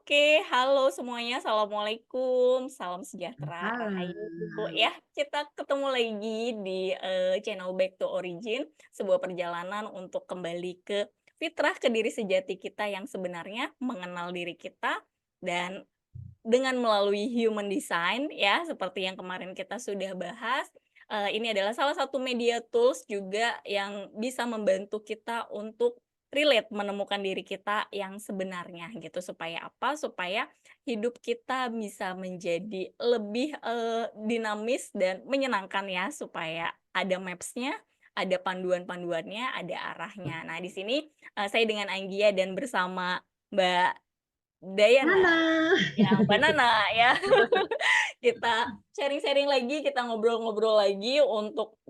Oke, halo semuanya, assalamualaikum, salam sejahtera, rahayu, Malam. ya. Kita ketemu lagi di channel Back to Origin, sebuah perjalanan untuk kembali ke fitrah, ke diri sejati kita yang sebenarnya mengenal diri kita dan dengan melalui human design ya, seperti yang kemarin kita sudah bahas, ini adalah salah satu media tools juga yang bisa membantu kita untuk relate, menemukan diri kita yang sebenarnya gitu. Supaya apa? Supaya hidup kita bisa menjadi lebih, dinamis dan menyenangkan ya, supaya ada maps-nya, ada panduan-panduannya, ada arahnya. Nah, di sini, saya dengan Anggia dan bersama Mbak Dayana. Mana? Ya, Mbak Nana ya. Kita sharing-sharing lagi, kita ngobrol-ngobrol lagi untuk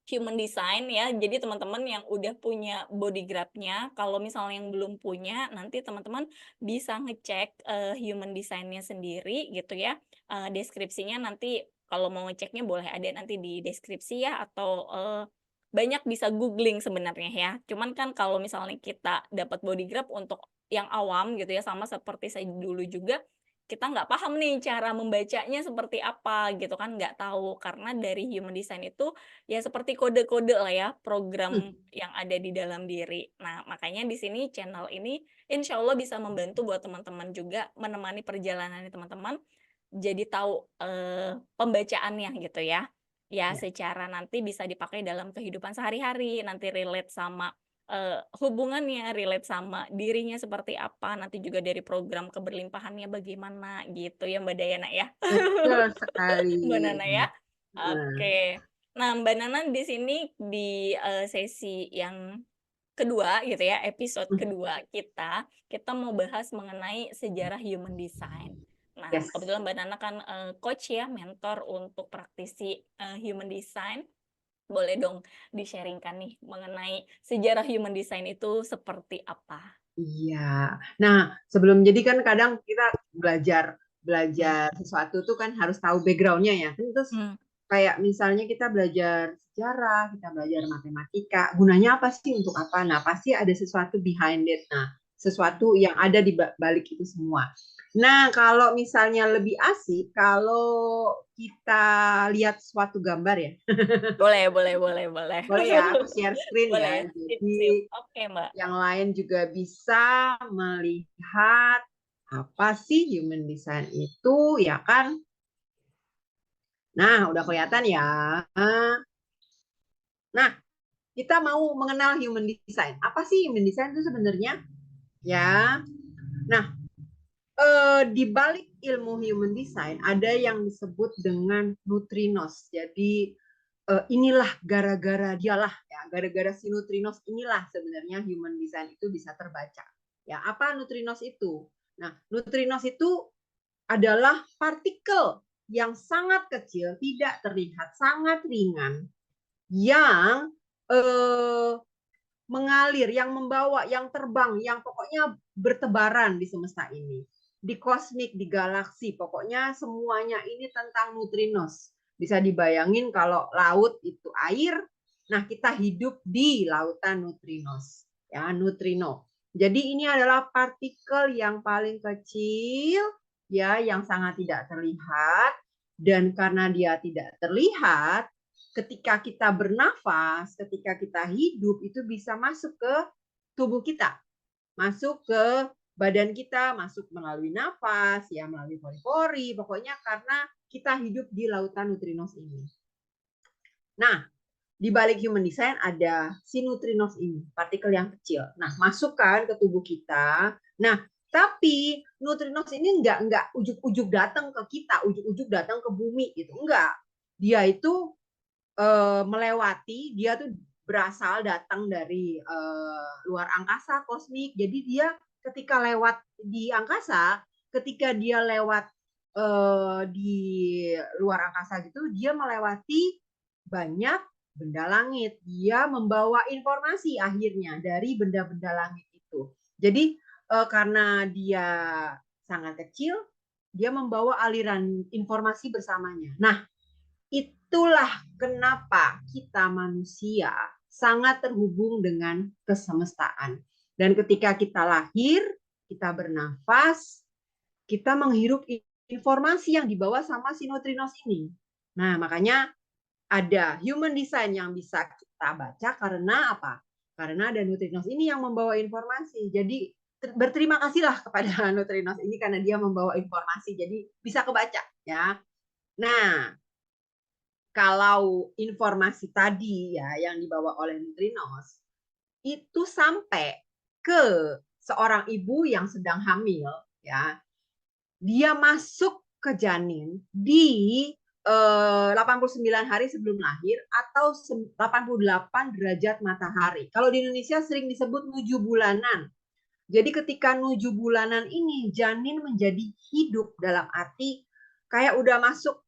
human design ya. Jadi teman-teman yang udah punya body graph-nya, kalau misalnya yang belum punya, nanti teman-teman bisa ngecek, human design-nya sendiri gitu ya. Deskripsinya nanti kalau mau ngeceknya boleh ada nanti di deskripsi ya, atau, banyak bisa googling sebenarnya ya. Cuman kan kalau misalnya kita dapat body graph untuk yang awam gitu ya, sama seperti saya dulu juga, kita nggak paham nih cara membacanya seperti apa gitu kan, nggak tahu. Karena dari human design itu ya seperti kode-kode lah ya, program yang ada di dalam diri. Nah, makanya di sini channel ini insya Allah bisa membantu buat teman-teman juga, menemani perjalanan teman-teman, jadi tahu, pembacaannya gitu ya. Ya Ya. secara nanti bisa dipakai dalam kehidupan sehari-hari, nanti relate sama, hubungannya, relate sama dirinya seperti apa, nanti juga dari program keberlimpahannya bagaimana gitu ya Mbak Dayana ya? Betul sekali. Mbak Nana ya? Nah, Oke. Nah, Mbak Nana di sini di, sesi yang kedua gitu ya, episode kedua kita mau bahas mengenai sejarah human design. Nah, yes. kebetulan Mbak Nana kan, coach ya, mentor untuk praktisi, human design. Boleh dong di-sharing-kan nih mengenai sejarah human design itu seperti apa? Iya. Nah, sebelum jadi kan kadang kita belajar Mmm, belajar sesuatu tuh kan harus tahu background-nya ya. Kan terus mmm, kayak misalnya kita belajar sejarah, kita belajar matematika, gunanya apa sih, untuk apa? Nah, pasti ada sesuatu behind it. Nah, mmm. sesuatu yang ada di balik itu semua. Nah, kalau misalnya lebih asik kalau kita lihat suatu gambar ya. Boleh boleh boleh boleh. Boleh ya, aku share screen ya. Boleh, sip Jadi sip. Oke, Mbak. yang lain juga bisa melihat apa sih human design itu, ya kan? Nah, udah kelihatan ya. Nah, kita mau mengenal human design. Apa sih human design itu sebenarnya? Ya. Nah, di balik ilmu human design ada yang disebut dengan neutrinos. Jadi inilah gara-gara dialah ya, gara-gara si neutrinos inilah sebenarnya human design itu bisa terbaca. Ya, apa neutrinos itu? Nah, neutrinos itu adalah partikel yang sangat kecil, tidak terlihat, sangat ringan, yang mengalir, yang membawa, yang terbang, yang pokoknya bertebaran di semesta ini. Di kosmik, di galaksi, pokoknya semuanya ini tentang neutrinos. Bisa dibayangin kalau laut itu air, nah kita hidup di lautan neutrinos. Ya, neutrino. Jadi ini adalah partikel yang paling kecil, ya, yang sangat tidak terlihat, dan karena dia tidak terlihat, ketika kita bernafas, ketika kita hidup, itu bisa masuk ke tubuh kita, masuk ke badan kita, masuk melalui nafas, ya melalui pori-pori, pokoknya karena kita hidup di lautan neutrinos ini. Nah, di balik human design ada si neutrinos ini, partikel yang kecil. Nah, masukkan ke tubuh kita. Nah, tapi neutrinos ini enggak ujuk-ujuk datang ke kita, ujuk-ujuk datang ke bumi gitu. Enggak. Dia itu melewati, dia tuh berasal datang dari luar angkasa kosmik. Jadi dia ketika lewat di angkasa, ketika dia lewat di luar angkasa gitu, dia melewati banyak benda langit. Dia membawa informasi akhirnya dari benda-benda langit itu. Jadi karena dia sangat kecil, dia membawa aliran informasi bersamanya. Nah, itulah kenapa kita manusia sangat terhubung dengan kesemestaan. Dan ketika kita lahir, kita bernafas, kita menghirup informasi yang dibawa sama si neutrinos ini. Nah, makanya ada human design yang bisa kita baca karena apa? Karena ada neutrinos ini yang membawa informasi. Jadi berterima kasihlah kepada neutrinos ini karena dia membawa informasi. Jadi bisa kebaca ya. Nah, kalau informasi tadi ya yang dibawa oleh neutrinos itu sampai ke seorang ibu yang sedang hamil ya, dia masuk ke janin di 89 hari sebelum lahir atau 88 derajat matahari. Kalau di Indonesia sering disebut nuju bulanan. Jadi ketika nuju bulanan ini janin menjadi hidup dalam arti kayak udah masuk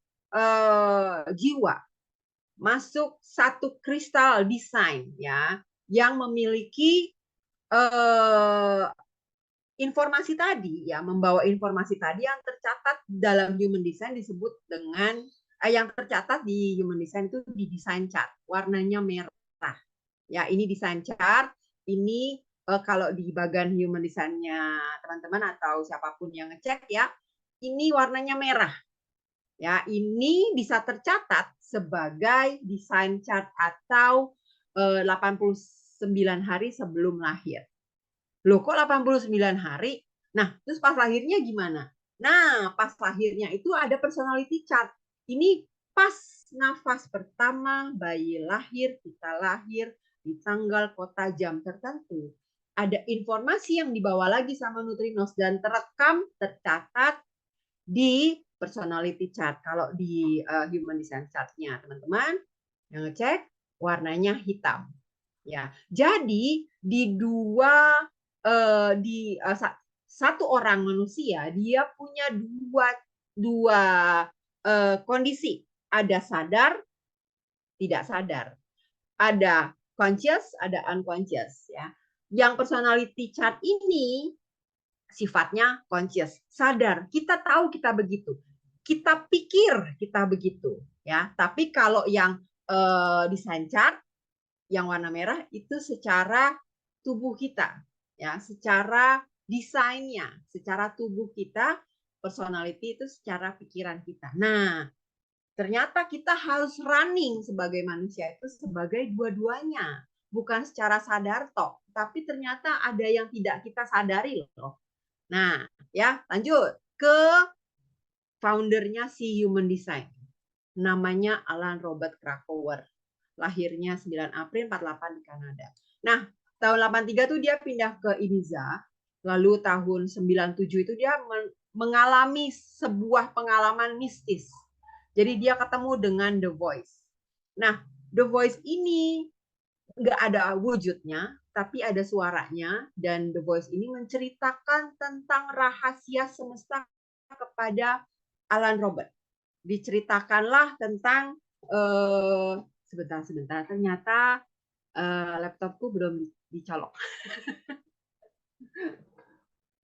jiwa, masuk satu kristal desain ya yang memiliki informasi tadi ya, membawa informasi tadi yang tercatat dalam human design disebut dengan yang tercatat di human design itu di design chart, warnanya merah. Ya, ini design chart. Ini kalau di bagian human design-nya teman-teman atau siapapun yang ngecek ya, ini warnanya merah. Ya, ini bisa tercatat sebagai design chart atau 89 hari sebelum lahir. Loh kok 89 hari? Nah, terus pas lahirnya gimana? Nah, pas lahirnya itu ada personality chart. Ini pas nafas pertama bayi lahir, kita lahir di tanggal, kota, jam tertentu. Ada informasi yang dibawa lagi sama neutrinos dan terekam, tercatat di personality chart. Kalau di human design chart-nya teman-teman yang ngecek warnanya hitam. Ya, jadi di satu orang manusia dia punya dua kondisi, ada sadar, tidak sadar, ada conscious, ada unconscious ya. Yang personality chart ini sifatnya conscious, sadar. Kita tahu kita begitu, kita pikir kita begitu ya. Tapi kalau yang design chart yang warna merah itu secara tubuh kita ya, secara desainnya, secara tubuh kita, personality itu secara pikiran kita. Nah, ternyata kita harus running sebagai manusia itu sebagai dua-duanya, bukan secara sadar toh, tapi ternyata ada yang tidak kita sadari loh. Nah, ya lanjut ke foundernya si Human Design. Namanya Alan Robert Krakauer. Lahirnya 9 April 48 di Kanada. Nah, tahun 83 tuh dia pindah ke Ibiza. Lalu tahun 97 itu dia mengalami sebuah pengalaman mistis. Jadi dia ketemu dengan The Voice. Nah, The Voice ini nggak ada wujudnya, tapi ada suaranya. Dan The Voice ini menceritakan tentang rahasia semesta kepada Alan Robert. Diceritakanlah tentang sebentar ternyata laptopku belum dicolok.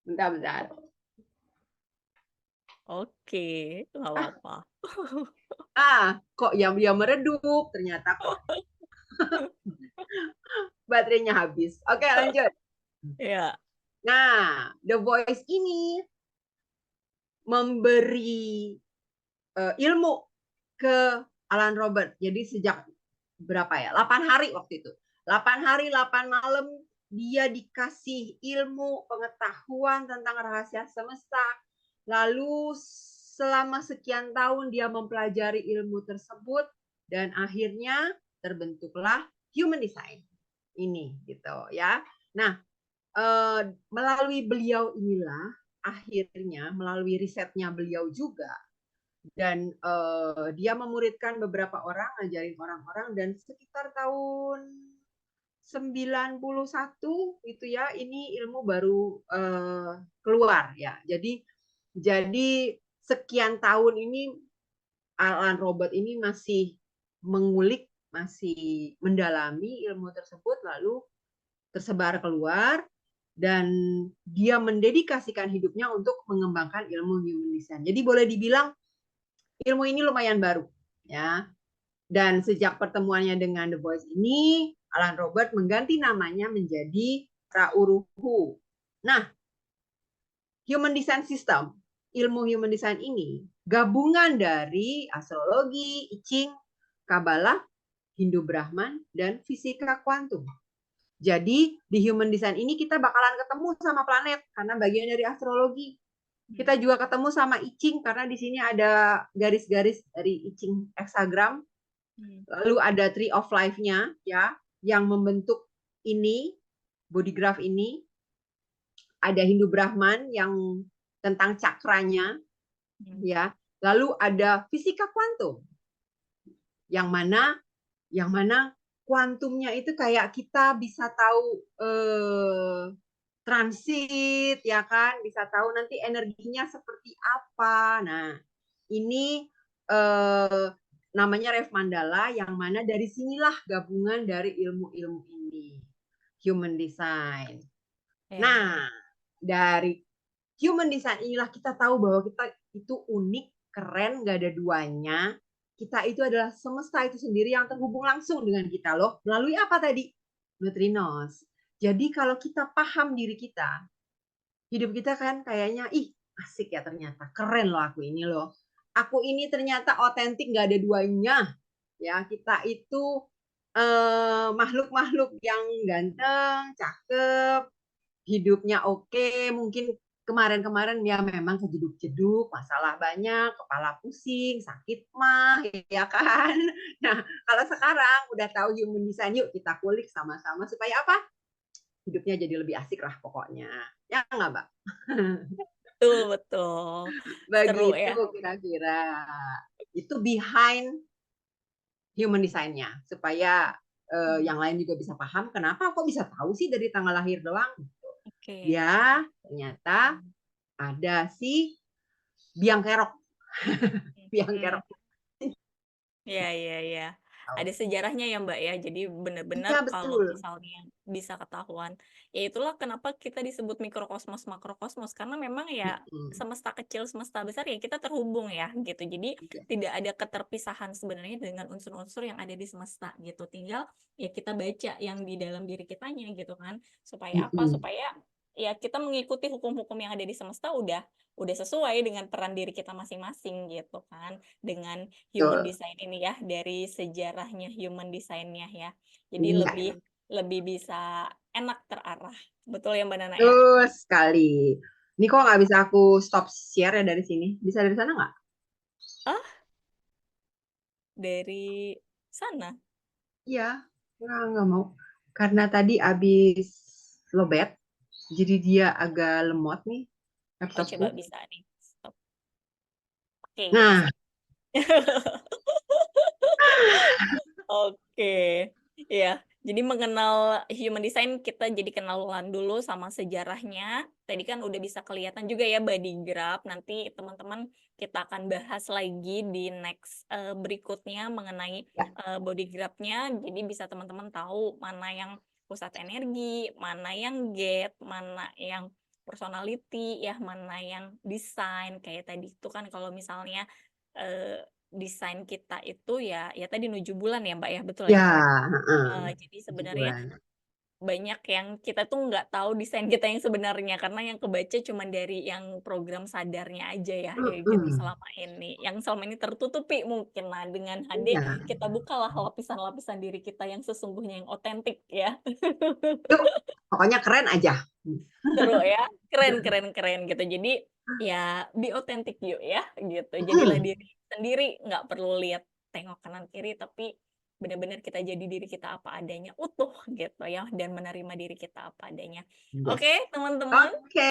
Bentar. Oke, nggak apa-apa. Kok yang meredup ternyata kok baterainya habis. Oke, lanjut. Ya. Nah, The Voice ini memberi ilmu ke Alan Robert. Jadi sejak berapa ya? 8 hari waktu itu. 8 hari, 8 malam dia dikasih ilmu, pengetahuan tentang rahasia semesta. Lalu selama sekian tahun dia mempelajari ilmu tersebut dan akhirnya terbentuklah human design. Ini gitu ya. Nah, melalui beliau inilah akhirnya melalui risetnya beliau juga dan dia memuridkan beberapa orang, ngajarin orang-orang dan sekitar tahun 91 itu ya ini ilmu baru keluar ya. Jadi sekian tahun ini Alan Robert ini masih mengulik, masih mendalami ilmu tersebut lalu tersebar keluar dan dia mendedikasikan hidupnya untuk mengembangkan ilmu human design. Jadi boleh dibilang ilmu ini lumayan baru ya. Dan sejak pertemuannya dengan The Voice ini, Alan Robert mengganti namanya menjadi Rauruhu. Nah, Human Design System ilmu human design ini gabungan dari astrologi, I Ching, Kabbalah, Hindu Brahman, dan fisika kuantum. Jadi di human design ini kita bakalan ketemu sama planet karena bagian dari astrologi. Kita juga ketemu sama I Ching karena di sini ada garis-garis dari I Ching hexagram. Lalu ada Tree of Life-nya ya, yang membentuk ini, body graph ini. Ada Hindu Brahman yang tentang cakranya, ya. Lalu ada fisika kuantum, yang mana kuantumnya itu kayak kita bisa tahu transit, ya kan, bisa tahu nanti energinya seperti apa. Nah, ini namanya Rev Mandala, yang mana dari sinilah gabungan dari ilmu-ilmu ini, human design. Nah, dari human design inilah kita tahu bahwa kita itu unik, keren, gak ada duanya. Kita itu adalah semesta itu sendiri yang terhubung langsung dengan kita loh. Melalui apa tadi? Neutrinos. Jadi kalau kita paham diri kita, hidup kita kan kayaknya, ih asik ya ternyata, keren loh aku ini loh. Aku ini ternyata otentik, gak ada duanya. Ya, kita itu makhluk-makhluk yang ganteng, cakep, hidupnya oke, mungkin kemarin-kemarin ya memang kejeduk-jeduk, masalah banyak, kepala pusing, sakit mah, ya kan. Nah, kalau sekarang udah tahu human design, yuk kita kulik sama-sama supaya apa? Hidupnya jadi lebih asik lah pokoknya. Ya nggak, Mbak? Betul, betul. Seru Begitu ya. kira-kira. Itu behind human design-nya, supaya yang lain juga bisa paham kenapa kok bisa tahu sih dari tanggal lahir doang. Oke. Ya, ternyata ada si biang kerok. Biang kerok. Iya, iya, iya. Ada sejarahnya ya, Mbak, ya. Jadi Iya, benar-benar kalau betul. misalnya bisa ketahuan. Ya itulah kenapa kita disebut mikrokosmos, makrokosmos, karena memang ya semesta kecil, semesta besar ya kita terhubung ya gitu. Jadi tidak ada keterpisahan sebenarnya dengan unsur-unsur yang ada di semesta gitu. Tinggal ya kita baca yang di dalam diri kitanya gitu kan. Supaya apa? Supaya ya kita mengikuti hukum-hukum yang ada di semesta udah sesuai dengan peran diri kita masing-masing gitu kan. Dengan human Betul. design ini ya, dari sejarahnya human design-nya ya. Jadi Iya, lebih bisa enak terarah. Betul ya Mbak Nana ya? betul sekali. Ini kok nggak bisa aku stop share ya dari sini? Bisa dari sana nggak? Ah, dari sana. Iya, nggak mau. Karena tadi abis lobet, jadi dia agak lemot nih Oh, laptopku. coba bisa nih. Stop. Oke, Nah, bisa. Oke. Ya, jadi mengenal human design kita jadi kenalan dulu sama sejarahnya. Tadi kan udah bisa kelihatan juga ya body graph. Nanti teman-teman kita akan bahas lagi di next berikutnya mengenai body graph-nya. Jadi bisa teman-teman tahu mana yang pusat energi, mana yang gate, mana yang personality, ya mana yang desain. Kayak tadi itu kan kalau misalnya desain kita itu ya tadi nuju bulan ya Mbak ya, betul ya? ya, Jadi sebenarnya bulan. banyak yang kita tuh nggak tahu desain kita yang sebenarnya karena yang kebaca cuma dari yang program sadarnya aja ya gitu selama ini. Yang selama ini tertutupi mungkin. Nah, dengan HD Iya. kita bukalah lapisan-lapisan diri kita yang sesungguhnya yang otentik ya. Yuk, pokoknya keren aja. Seru ya. Keren, keren, keren gitu. Jadi ya be authentic yuk ya gitu. Jadilah diri sendiri, nggak perlu lihat tengok kanan kiri tapi benar-benar kita jadi diri kita apa adanya, utuh gitu ya dan menerima diri kita apa adanya. Yes. Oke, teman-teman. Oke.